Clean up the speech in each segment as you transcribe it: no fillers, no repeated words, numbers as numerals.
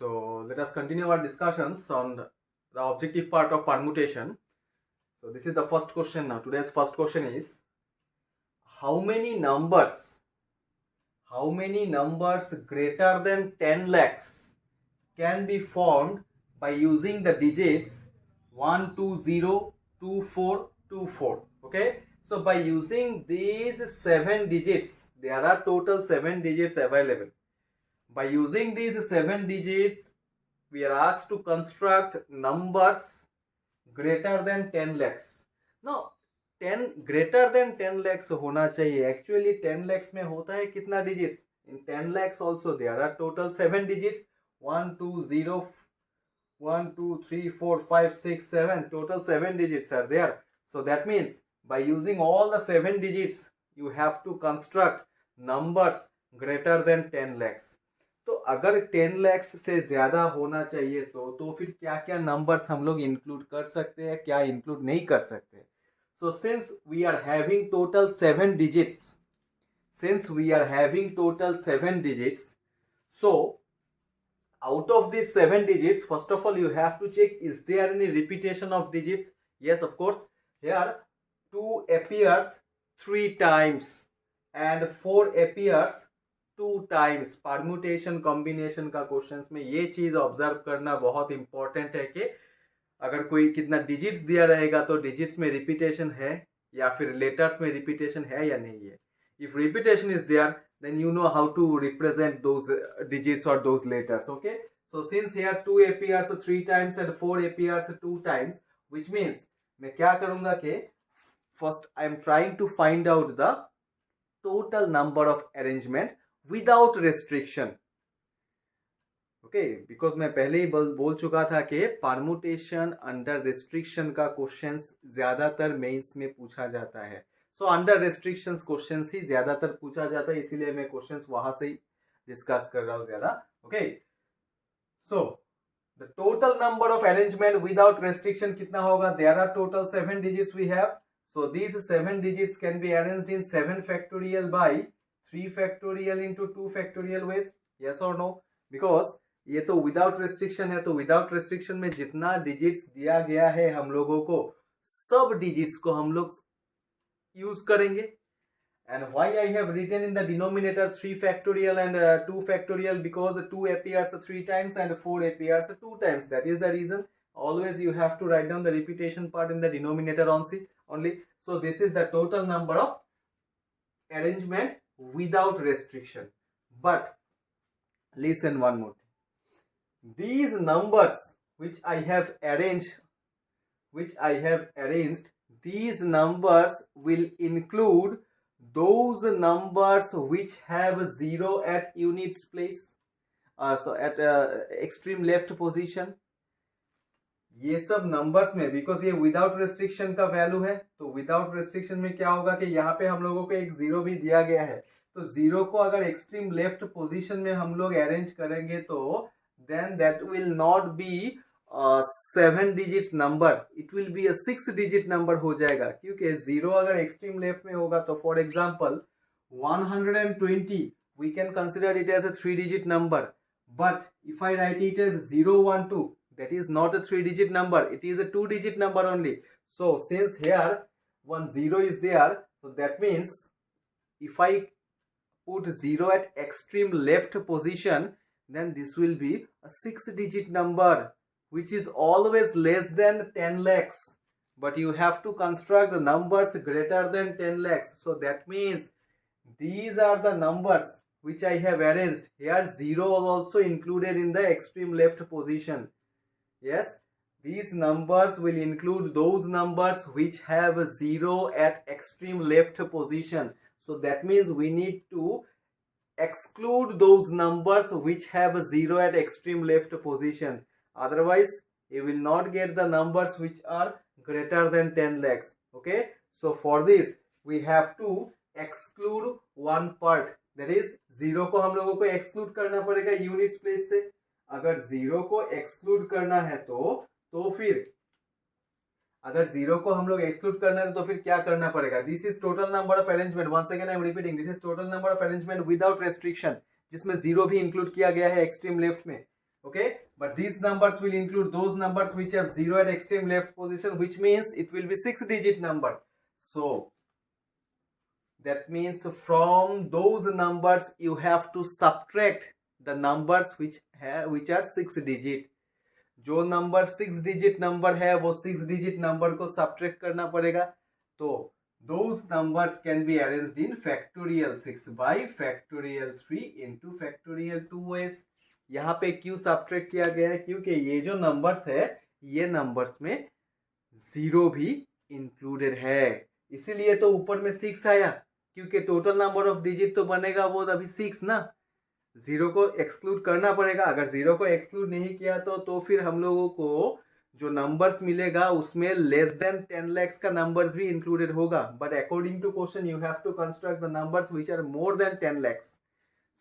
So let us continue our discussions on the objective part of permutation. So this is the first question now. Today's first question is how many numbers greater than 10 lakhs can be formed by using the digits 1, 2, 0, 2, 4, 2, 4. Okay. So by using these 7 digits, there are total 7 digits available. By using these 7 digits, we are asked to construct numbers greater than 10 lakhs. Now 10 greater than 10 lakhs होना चाहिए. Actually 10 lakhs में होता है कितना digits? In 10 lakhs also there are total 7 digits. 1, 2, 0, 1, 2, 3, 4, 5, 6, 7. Total 7 digits are there. So that means by using all the 7 digits, you have to construct numbers greater than 10 lakhs. तो अगर 10 lakhs से ज़्यादा होना चाहिए तो फिर क्या क्या नंबर्स हम लोग इंक्लूड कर सकते हैं, क्या इंक्लूड नहीं कर सकते. So since we are having total 7 digits, so out of these 7 digits, first of all you have to check, is there any repetition of digits? Yes, of course. Here 2 appears 3 times and 4 appears 2 times. Permutation combination का questions में ये चीज observe करना बहुत important है कि अगर कोई कितना डिजिट्स दिया रहेगा तो डिजिट्स में रिपीटेशन है या फिर लेटर्स में रिपीटेशन है या नहीं है. If repetition is there, then you know how to represent those digits or those letters. Okay, so since here 2 appears 3 times and 4 appears 2 times, which means मैं क्या करूंगा कि first I am trying to find out the total number of arrangement without restriction. Okay, because मैं पहले ही बोल चुका था कि परम्यूटेशन अंडर रिस्ट्रिक्शन का क्वेश्चंस ज्यादातर मेंस में पूछा जाता है. सो अंडर रेस्ट्रिक्शंस क्वेश्चंस ही ज्यादातर पूछा जाता है, इसीलिए मैं क्वेश्चंस वहां से ही डिस्कस कर रहा हूं ज्यादा. Okay, so the total number of arrangement without restriction कितना होगा? There are total 7 digits we have. So these 7 digits can be arranged in 7 factorial by 3 factorial into 2 factorial ways. Yes or no? Because ये तो without restriction है, तो without restriction में जितना digits दिया गया है हम लोगों को, सब डिजिट्स को हम लोग यूज करेंगे. And why I have written in the denominator 3 factorial and 2 factorial? Because 2 appears 3 times and 4 appears 2 times. That is the reason. Always you have to write down the repetition part in the denominator only. So this is the total number of arrangement without restriction. But listen one more thing. These numbers which I have arranged, these numbers will include those numbers which have 0 at units place, so at extreme left position. ये सब numbers में, because ये without restriction का value है, तो without restriction में क्या होगा कि यहाँ पे हम लोगों को एक 0 भी दिया गया है, तो 0 को अगर एक्सट्रीम लेफ्ट पोजीशन में हम लोग अरेंज करेंगे तो then that will not be 7 digit number, it will be 6 digit number हो जाएगा. क्योंकि 0 अगर एक्सट्रीम लेफ्ट में होगा तो for example 120 we can consider it as 3 digit number. But if I write it as 012, that is not a 3 digit number, it is a 2 digit number only. So since here 10 is there, so that means if I put 0 at extreme left position, then this will be a 6 digit number, which is always less than 10 lakhs. But you have to construct the numbers greater than 10 lakhs. So that means these are the numbers which I have arranged. Here 0 was also included in the extreme left position. Yes, these numbers will include those numbers which have 0 at extreme left position. So that means we need to exclude those numbers which have 0 at extreme left position. Otherwise, you will not get the numbers which are greater than 10 lakhs. Okay, so for this we have to exclude one part, that is 0 को हम लोगों को exclude करना पड़ेगा units place से. अगर 0 को exclude करना है तो फिर अगर 0 को हम लोग एक्सक्लूड करना है तो फिर क्या करना पड़ेगा? This is total number of arrangement. Once again I am repeating, this is total number of arrangement without restriction, जिसमें 0 भी इंक्लूड किया गया है एक्सट्रीम लेफ्ट में. Okay, but these numbers will include those numbers which have 0 at extreme left position, which means it will be 6-digit number. So that means from those numbers you have to subtract the numbers which are 6 digit. जो number 6 digit number है वो 6 digit number को subtract करना पड़ेगा. तो those numbers can be arranged in factorial 6 by factorial 3 into factorial 2s. यहाँ पे क्यों सब्ट्रैक्ट किया गया है? क्योंकि ये जो नंबर्स है ये नंबर्स में 0 भी इंक्लूडेड है, इसीलिए तो ऊपर में 6 आया, क्योंकि टोटल नंबर ऑफ डिजिट तो बनेगा वो अभी 6 ना. 0 को एक्सक्लूड करना पड़ेगा. अगर 0 को एक्सक्लूड नहीं किया तो फिर हम लोगों को जो नंबर्स मिलेगा उसमें लेस देन 10 lakhs का नंबर्स भी इंक्लूडेड होगा. But according to question you have to construct the numbers which are more than 10 lakhs.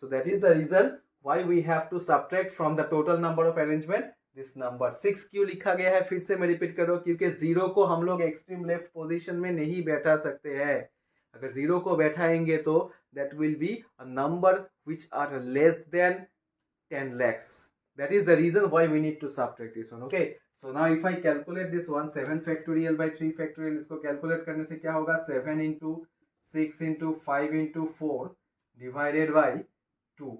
So that is the reason why we have to subtract from the total number of arrangement this number. 6 क्यों लिखा गया है फिर से मैं repeat करो, क्योंकि 0 को हम लोग एक्सट्रीम लेफ्ट पोजीशन में नहीं बैठा सकते हैं. अगर 0 को बैठाएंगे तो that will be a number which are less than 10 lakhs. That is the reason why we need to subtract this one. Okay, so now if I calculate this one, 7 factorial by 3 factorial, इसको calculate करने से क्या होगा? 7 into 6 into 5 into 4 divided by 2.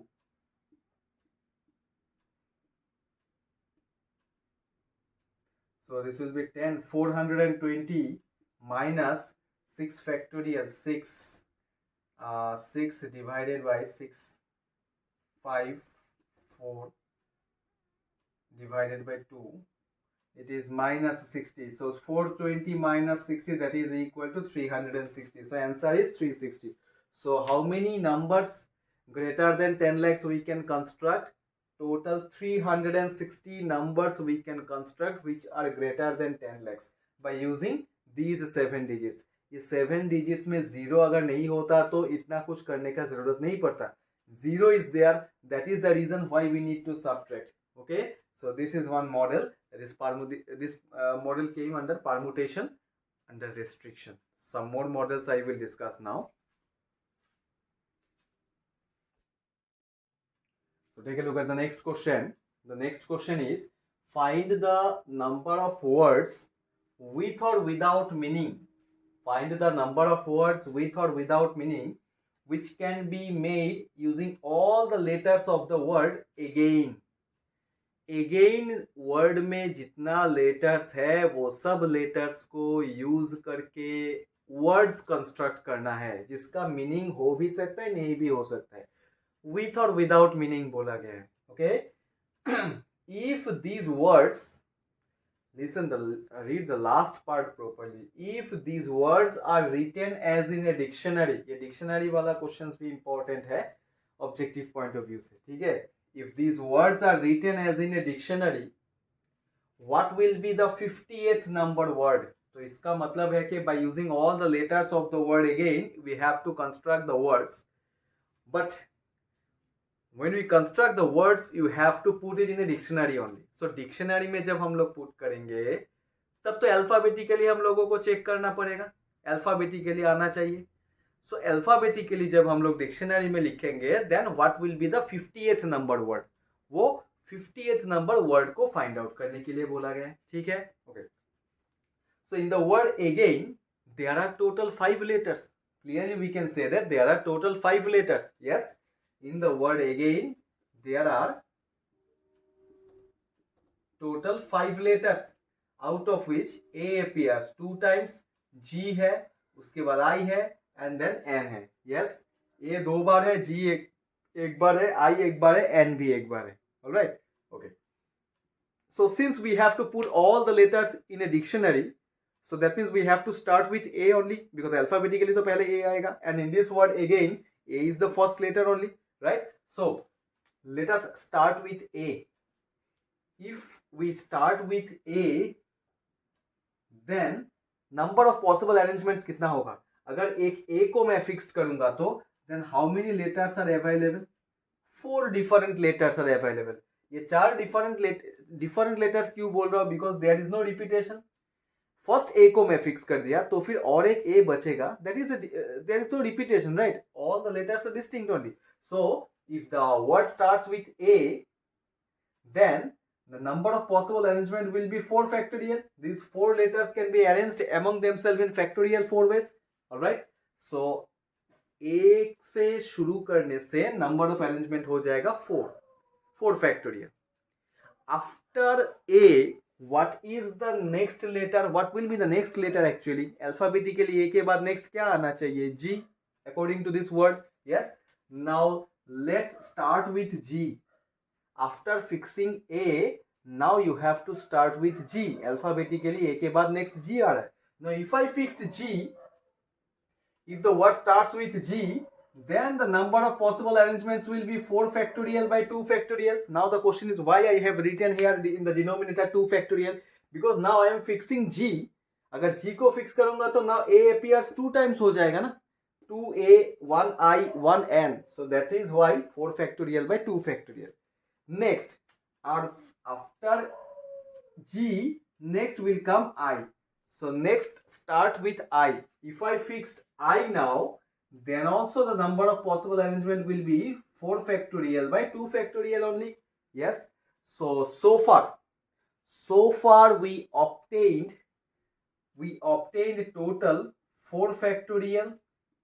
So this will be 10 420 minus 6 factorial 6 divided by 6 5 4 divided by 2, it is minus 60. So 420 minus 60, that is equal to 360. So answer is 360. So how many numbers greater than 10 lakhs we can construct? Total 360 numbers we can construct which are greater than 10 lakhs by using these 7 digits. ये 7 digits में 0 अगर नहीं होता तो इतना कुछ करने का जरूरत नहीं पड़ता. 0 is there, that is the reason why we need to subtract. Okay, so this is one model. This model came under permutation under restriction. Some more models I will discuss now. So take a look at the next question. The next question is, find the number of words with or without meaning. Find the number of words with or without meaning which can be made using all the letters of the word again. Again word में जितना letters है वो सब letters को use करके words construct करना है, जिसका मीनिंग हो भी सकता है नहीं भी हो सकता है. विथ और विदाउट मीनिंग बोला गया है. Okay, if these words, listen, read the last part properly. If these words are written as in a dictionary, ये डिक्शनरी वाला क्वेश्चंस भी इंपॉर्टेंट है ऑब्जेक्टिव पॉइंट ऑफ व्यू से. ठीक है, if these words are written as in a dictionary, what will be the 50th number word? तो इसका मतलब है कि by using all the letters of the word again we have to construct the words, but when we construct the words you have to put it in a dictionary only. So dictionary में जब हम लोग put करेंगे तब तो alphabetically हम लोगों को चेक करना पड़ेगा, अल्फाबेटिकली आना चाहिए. सो अल्फाबेटिकली जब हम लोग डिक्शनरी में लिखेंगे then what will be the 50th number word, वो 50th नंबर वर्ड को फाइंड आउट करने के लिए बोला गया है. ठीक है, okay. So in the word again there are total 5 letters. Clearly we can say that there are total 5 letters. Yes, in the word again there are total 5 letters, out of which A appears 2 times, G है, उसके बाद I है, and then N है. Yes, A 2 बार है, G एक बार है, I एक बार है, N भी एक बार है. All right, okay. So since we have to put all the letters in a dictionary, so that means we have to start with A only, because alphabetically तो पहले A आएगा, and in this word again A is the first letter only, right? So let us start with A. If we start with A, then number of possible arrangements कितना होगा? अगर एक A को मैं fixed करूंगा तो then how many letters are available? 4 different letters are available. ये 4 different letters क्यों बोल रहा हूँ? Because there is no repetition. First A को मैं फिक्स कर दिया तो फिर और एक A बचेगा, there is no repetition, right? All the letters are distinct only. So if the word starts with A, then the number of possible arrangement will be 4 factorial. These 4 letters can be arranged among themselves in factorial 4 ways. Alright, so एक से शुरू करने से number of arrangement हो जाएगा 4 factorial. After A, what is the next letter? What will be the next letter actually? Alphabetically A के बाद next क्या आना चाहिए? G, according to this word. Yes. Now let's start with G. After fixing A, now you have to start with G. Alphabetically A के बाद next G आ रहा है. Now if I fixed G, if the word starts with G, then the number of possible arrangements will be 4 factorial by 2 factorial. Now the question is why I have written here in the denominator 2 factorial, because now I am fixing G. अगर G को fix करूंगा तो now A appears 2 times हो जाएगा ना, 2A 1I 1N, so that is why 4 factorial by 2 factorial. Next, after G, next will come I. So next start with I. If I fixed I now, then also the number of possible arrangement will be 4 factorial by 2 factorial only. Yes. So far we obtained total 4 factorial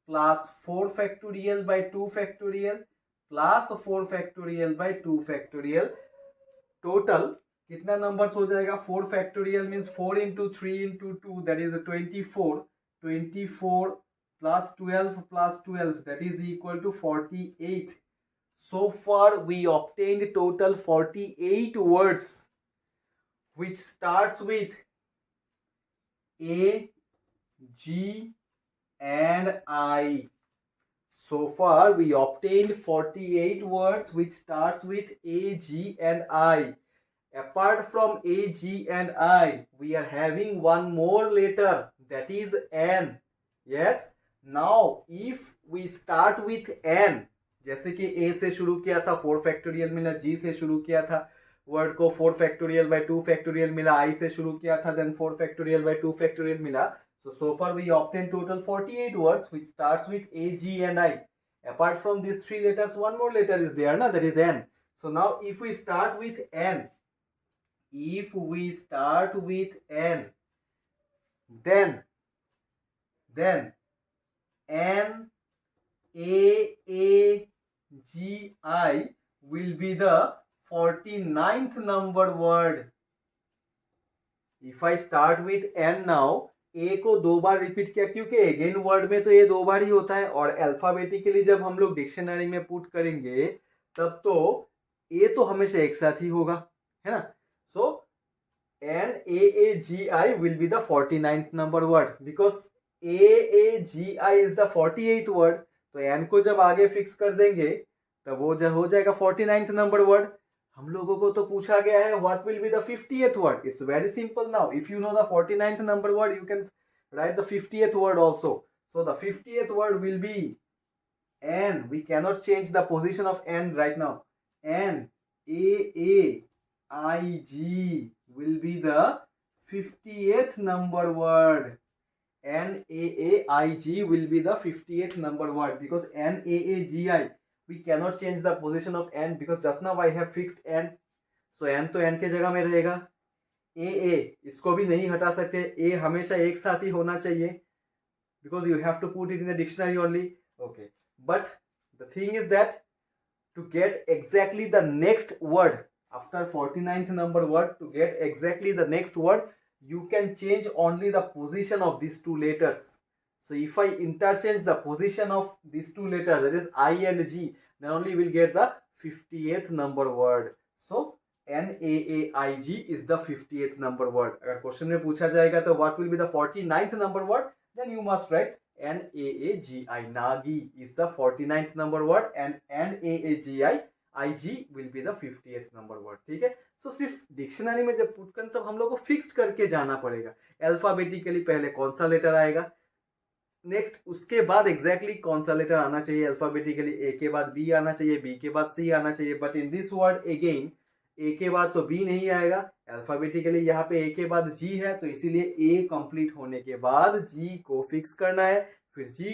plus 4 factorial by 2 factorial plus 4 factorial by 2 factorial. Total कितना numbers हो जाएगा? 4 factorial means 4 into 3 into 2, that is 24. 24 plus 12 that is equal to 48. So far we obtained total 48 words which starts with A, G and I. So far we obtained 48 words which starts with A, G and I. Apart from A, G and I, we are having one more letter, that is N. Yes. Now if we start with N, जैसे कि A से शुरू किया था 4 factorial मिला, G से शुरू किया था वर्ड को 4 factorial by 2 factorial मिला, I से शुरू किया था then 4 factorial by 2 factorial मिला. So far we obtained total 48 words which starts with A, G and I. Apart from these 3 letters, one more letter is there, na? That is N. So now if we start with N, then N A A G I will be the 49th number word. If I start with N now, A को 2 बार repeat किया क्योंकि again word में तो ये 2 बार ही होता है, और alphabetically जब हम लोग डिक्शनरी में पुट करेंगे तब तो A तो हमेशा एक साथ ही होगा, है ना. So N A A G I will be the 49th number word because A A G I is the 48th word. तो N को जब आगे फिक्स कर देंगे तब वो हो जाएगा 49th नंबर वर्ड. हम लोगों को तो पूछा गया है what will be the 50th word. It's very simple now. If you know the 49th number word, you can write the 50th word also. So the 50th word will be N. We cannot change the position of N right now. N A A I G will be the 50th number word. N A A I G will be the 50th number word because N A A G I, we cannot change the position of N because just now I have fixed N. So N तो N के जगह में रहेगा. A A इसको भी नहीं हटा सकते, A हमेशा एक साथ ही होना चाहिए because you have to put it in the dictionary only. Okay, but the thing is that to get exactly the next word after 49th number word, to get exactly the next word, you can change only the position of these 2 letters. So if I interchange the position of these 2 letters, that is I and G, then only we'll get the 50th number word. So N A A I G is the 50th number word. अगर question में पूछा जाएगा तो what will be the 49th number word, then you must write N A A G I. Nagi is the 49th number word and N A A G I G will be the 50th number word. ठीक है. So सिर्फ dictionary में जब put करें तब हम लोग को फिक्स करके जाना पड़ेगा. अल्फाबेटिकली पहले कौन सा लेटर आएगा, नेक्स्ट उसके बाद एग्जैक्टली कौन सा लेटर आना चाहिए. अल्फाबेटिकली ए के बाद बी आना चाहिए, बी के बाद सी आना चाहिए. But in this word again A के बाद तो बी नहीं आएगा. अल्फाबेटिकली यहाँ पे ए के बाद जी है, तो इसीलिए ए कंप्लीट होने के बाद जी को फिक्स करना है, फिर जी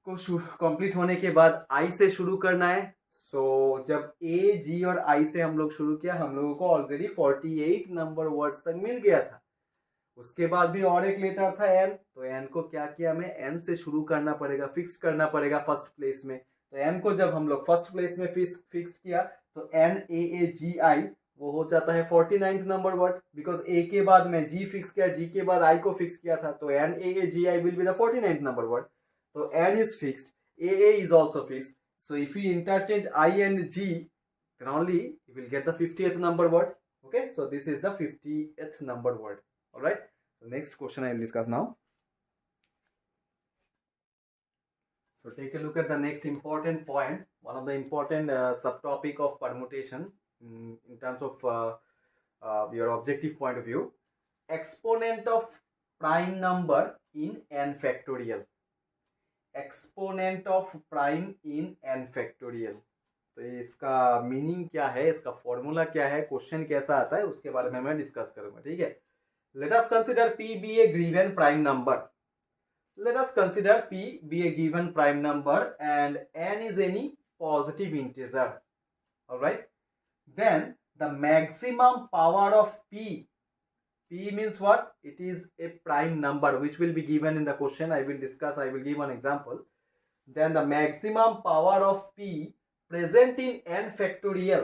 को कंप्लीट होने के बाद आई से शुरू करना है. सो जब ए जी और आई से हम लोग शुरू किया, हम लोगों को ऑलरेडी 48 नंबर वर्ड्स तक मिल गया था। उसके बाद भी और एक लेटर था एन, तो एन को क्या किया, हमें एन से शुरू करना पड़ेगा, फिक्स करना पड़ेगा फर्स्ट प्लेस में। तो एन को जब हम लोग फर्स्ट प्लेस में फिक्स किया तो एन ए जी आई वो हो जाता है 49th नंबर वर्ड, बिकॉज ए के बाद में जी फिक्स किया, जी के बाद आई को फिक्स किया था, तो N A G I will be the 49th number word. तो N is fixed, A is also fixed, so if we interchange I and G, then only you will get the 50th number word. Okay, so this is the 50th number word. All right, so next question I will discuss now. So take a look at the next important point, one of the important subtopic of permutation in terms of your objective point of view. Exponent of prime number in n factorial. Exponent of prime in an factorial. तो इसका meaning क्या है, इसका formula क्या है, question कैसा आता है, उसके बारे में मैं डिस्कस करूंगा। ठीक है, let us consider P be a given prime number. Let us consider P be a given prime number and N is any positive integer. Alright, then the maximum power of P, P means what? It is a prime number which will be given in the question. I will discuss, I will give an example. Then the maximum power of P present in n factorial.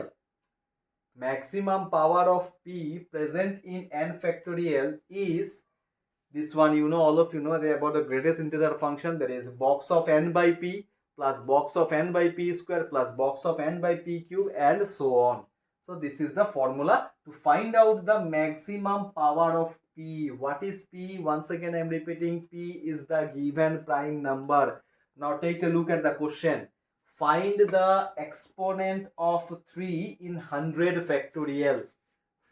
Maximum power of P present in n factorial is this one. You know, all of you know about the greatest integer function. That is box of n by P plus box of n by P square plus box of n by P cube and so on. So this is the formula to find out the maximum power of P. What is P? Once again I am repeating, P is the given prime number. Now take a look at the question. Find the exponent of 3 in 100 factorial.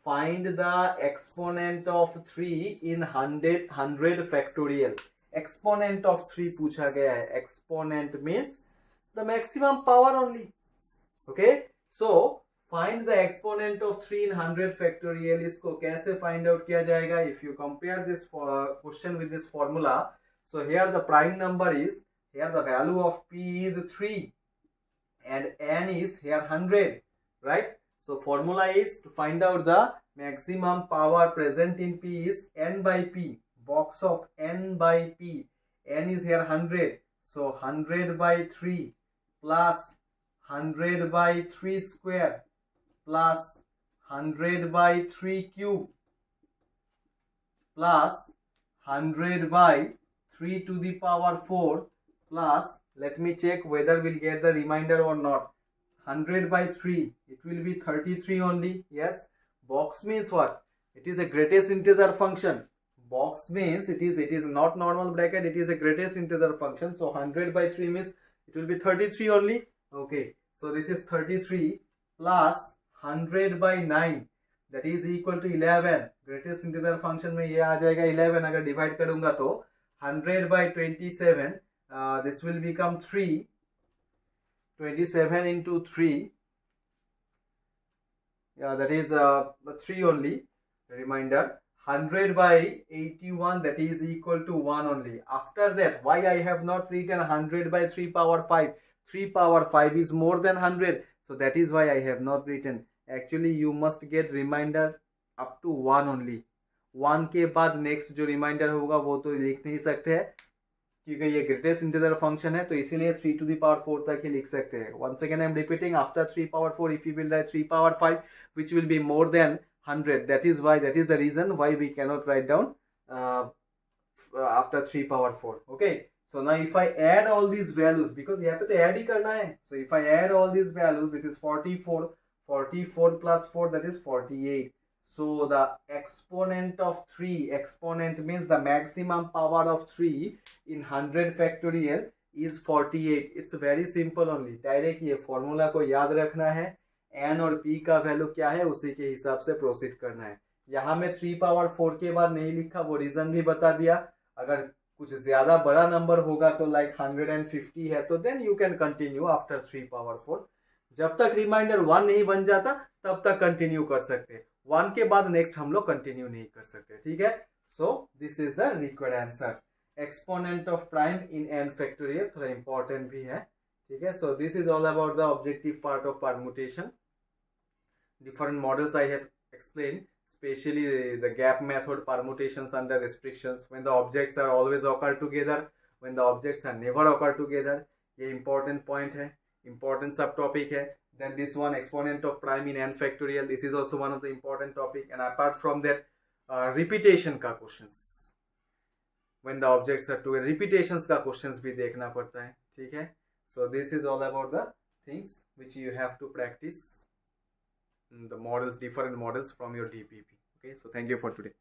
Find the exponent of 3 in 100 factorial. Exponent of 3 पूछा गया है. Exponent means the maximum power only. Okay, so find the exponent of 3 in 100 factorial. इसको कैसे find out किया जाएगा? If you compare this question with this formula, so here the prime number is, here the value of P is 3 and n is here 100, right? So formula is to find out the maximum power present in P is n by P, box of n by P, n is here 100, so 100 by 3 plus 100 by 3 square plus 100 by 3 cube plus 100 by 3 to the power 4 plus, let me check whether we'll get the remainder or not. 100 by 3, it will be 33 only. Yes, box means what? It is a greatest integer function. Box means it is not normal bracket, it is a greatest integer function. So 100 by 3 means it will be 33 only. Okay, so this is 33 plus 100 by 9, that is equal to 11. Greatest integer function में ये आ जाएगा 11. अगर divide करूंगा तो 100 by 27, this will become 3. 27 into 3, yeah, that is 3 only. Reminder, 100 by 81, that is equal to 1 only. After that, why I have not written 100 by 3 power 5? 3 power 5 is more than 100, so that is why I have not written. Actually you must get reminder up to 1 only. 1 के बाद next जो reminder होगा वो तो लिख नहीं सकते हैं, क्योंकि ये ग्रेटेस्ट इंटीजर फंक्शन है, तो इसीलिए 3 to the power 4 तक ही लिख सकते हैं. Once again I am repeating, after 3 power 4 if you will write 3 power 5 which will be more than 100, that is the reason why we cannot write down after 3 power 4. Okay, so now if I add all these values, because यहाँ पे तो add ही करना है, so if I add all these values, this is 44 plus 4, that is 48. So the exponent of 3, exponent means the maximum power of 3 in 100 factorial is 48. It's very simple only. Direct ये formula को याद रखना है, n और p का value क्या है उसी के हिसाब से प्रोसीड करना है. यहाँ में 3 power 4 के बाद नहीं लिखा, वो रीजन भी बता दिया. अगर कुछ ज्यादा बड़ा नंबर होगा तो लाइक 150 है तो then you can continue after 3 power 4. जब तक रिमाइंडर 1 नहीं बन जाता तब तक कंटिन्यू कर सकते हैं. 1 के बाद नेक्स्ट हम लोग कंटिन्यू नहीं कर सकते. ठीक है, so this is the required answer. Exponent of prime in n factorial थोड़ा इंपॉर्टेंट भी है. ठीक है. So this is all about the objective part of permutation. Different models I have explained, especially the gap method, permutations under restrictions, when the objects are always occur together, when the objects are never occur together. ये important point है, important subtopic है. Then this one, exponent of prime in n factorial, this is also one of the important topic. And apart from that, repetition का questions, when the objects are together, repetitions का questions भी देखना पड़ता है. ठीक है. So this is all about the things which you have to practice, the models, different models from your DPP. Okay, so thank you for today.